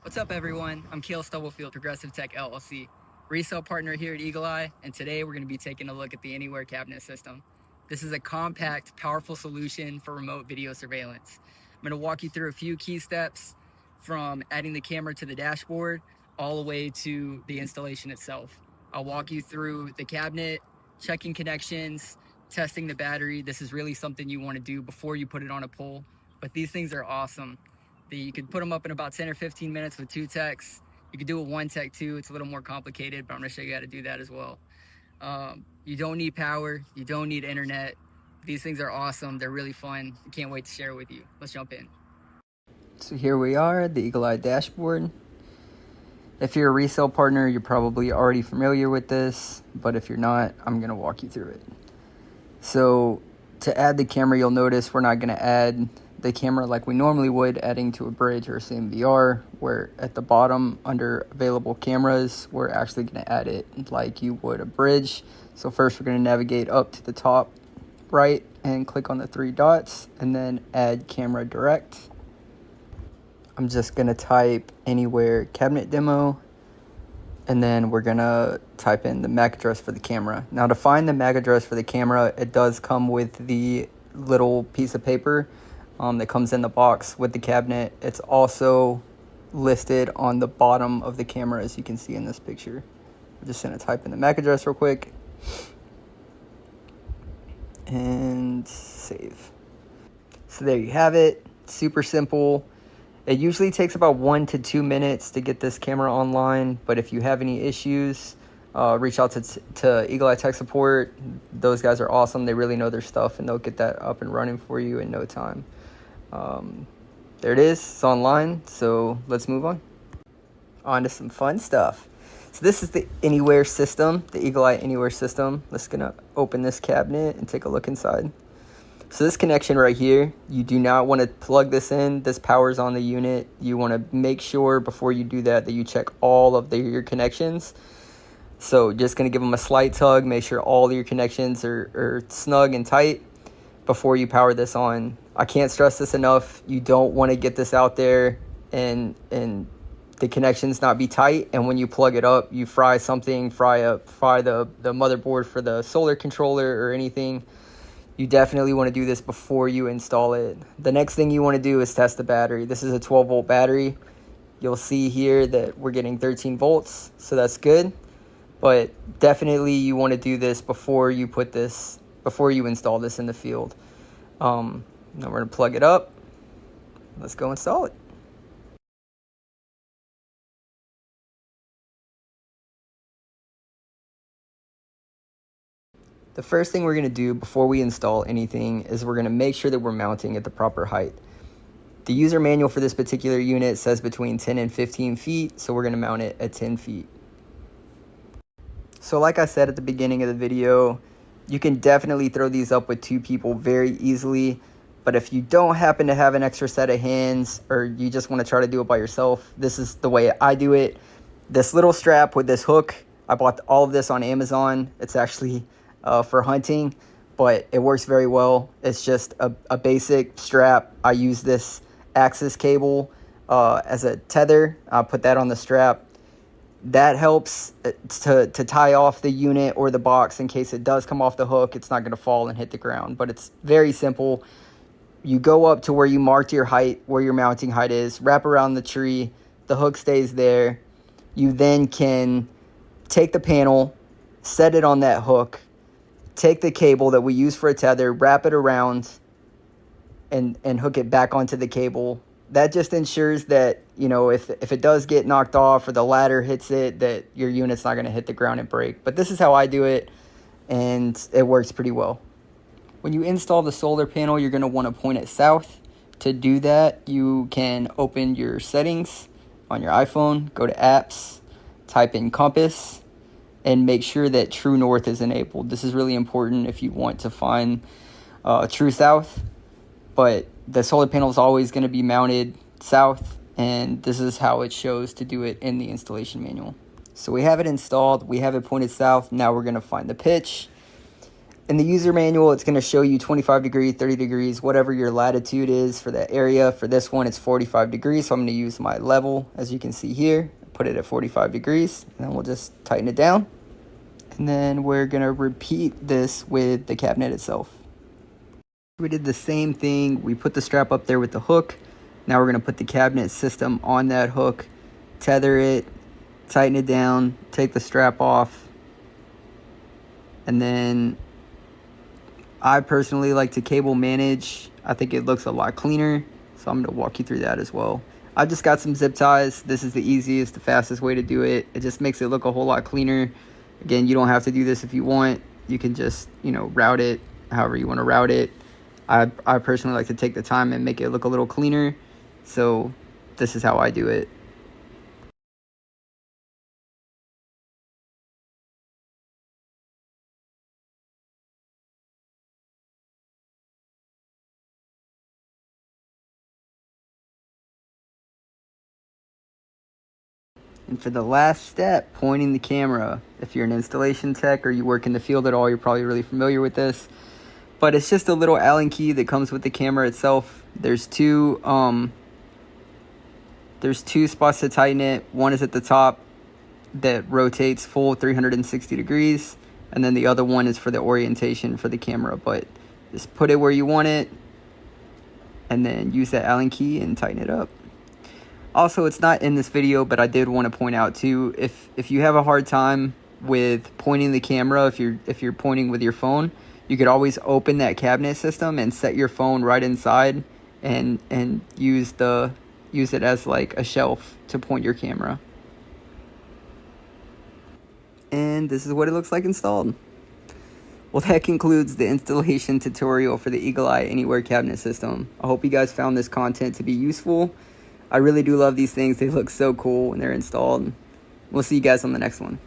What's up, everyone? I'm Stubblefield, Progressive Tech LLC, resale partner here at Eagle Eye, and today we're going to be taking a look at the Anywhere Cabinet System. This is a compact, powerful solution for remote video surveillance. I'm going to walk you through a few key steps from adding the camera to the dashboard all the way to the installation itself. I'll walk you through the cabinet, checking connections, testing the battery. This is really something you want to do before you put it on a pole, but these things are awesome. You could put them up in about 10 or 15 minutes with 2 techs. You could do it 1 tech too. It's a little more complicated, but I'm gonna show you how to do that as well. You don't need power. You don't need internet. These things are awesome. They're really fun. I can't wait to share it with you. Let's jump in. So here we are, the Eagle Eye dashboard. If you're a resale partner, you're probably already familiar with this, but if you're not, I'm gonna walk you through it. So to add the camera, you'll notice we're not gonna add the camera like we normally would, adding to a bridge or a CMVR, where at the bottom under available cameras, we're actually gonna add it like you would a bridge. So first we're gonna navigate up to the top right and click on the 3 dots and then add camera direct. I'm just gonna type Anywhere Cabinet Demo, and then we're gonna type in the MAC address for the camera. Now to find the MAC address for the camera, it does come with the little piece of paper that comes in the box with the cabinet. It's also listed on the bottom of the camera, as you can see in this picture. I'm just gonna type in the MAC address real quick and save. So there you have it. Super simple. It usually takes about 1 to 2 minutes to get this camera online, but if you have any issues, reach out to Eagle Eye Tech Support. Those guys are awesome. They really know their stuff, and they'll get that up and running for you in no time. There it is. It's online, so let's move on to some fun stuff. So this is the Anywhere system, the Eagle Eye Anywhere system. Let's gonna open this cabinet and take a look inside. So this connection right here, you do not want to plug this in. This powers on the unit. You want to make sure before you do that you check all of your connections. So just going to give them a slight tug. Make sure all your connections are snug and tight before you power this on. I can't stress this enough. You don't want to get this out there and the connections not be tight, and when you plug it up, you fry something, fry the motherboard for the solar controller or anything. You definitely want to do this before you install it. The next thing you want to do is test the battery. This is a 12-volt battery. You'll see here that we're getting 13 volts, so that's good. But definitely you want to do this before you install this in the field. Now we're going to plug it up. Let's go install it. The first thing we're going to do before we install anything is we're going to make sure that we're mounting at the proper height. The user manual for this particular unit says between 10 and 15 feet, so we're going to mount it at 10 feet. So like I said at the beginning of the video, you can definitely throw these up with 2 people very easily, but if you don't happen to have an extra set of hands or you just want to try to do it by yourself, this is the way I do it. This little strap with this hook, I bought all of this on Amazon. It's actually for hunting, but it works very well. It's just a basic strap. I use this access cable as a tether. I put that on the strap. That helps to tie off the unit or the box in case it does come off the hook. It's not going to fall and hit the ground, but it's very simple. You go up to where you marked your height, where your mounting height is, wrap around the tree, the hook stays there. You then can take the panel, set it on that hook, take the cable that we use for a tether, wrap it around, and hook it back onto the cable. That just ensures that, if it does get knocked off or the ladder hits it, that your unit's not going to hit the ground and break. But this is how I do it, and it works pretty well. When you install the solar panel, you're going to want to point it south. To do that, you can open your settings on your iPhone, go to apps, type in compass, and make sure that true north is enabled. This is really important if you want to find true south, but the solar panel is always going to be mounted south, and this is how it shows to do it in the installation manual. So we have it installed, we have it pointed south. Now we're going to find the pitch. In the user manual, it's going to show you 25 degrees, 30 degrees, whatever your latitude is for that area. For this one, it's 45 degrees, so I'm going to use my level, as you can see here. Put it at 45 degrees, and then we'll just tighten it down. And then we're going to repeat this with the cabinet itself. We did the same thing. We put the strap up there with the hook. Now we're going to put the cabinet system on that hook, tether it, tighten it down, take the strap off, and then I personally like to cable manage. I think it looks a lot cleaner, so I'm going to walk you through that as well. I just got some zip ties. This is the easiest, the fastest way to do it. It just makes it look a whole lot cleaner. Again, you don't have to do this if you want. You can just, route it however you want to route it. I personally like to take the time and make it look a little cleaner, so this is how I do it. And for the last step, pointing the camera. If you're an installation tech or you work in the field at all, you're probably really familiar with this. But it's just a little Allen key that comes with the camera itself. There's two spots to tighten it. One is at the top that rotates full 360 degrees. And then the other one is for the orientation for the camera. But just put it where you want it. And then use that Allen key and tighten it up. Also, it's not in this video, but I did want to point out too, if you have a hard time with pointing the camera, if you're pointing with your phone, you could always open that cabinet system and set your phone right inside and use it as like a shelf to point your camera. And this is what it looks like installed. Well, that concludes the installation tutorial for the Eagle Eye Anywhere cabinet system. I hope you guys found this content to be useful. I really do love these things. They look so cool when they're installed. We'll see you guys on the next one.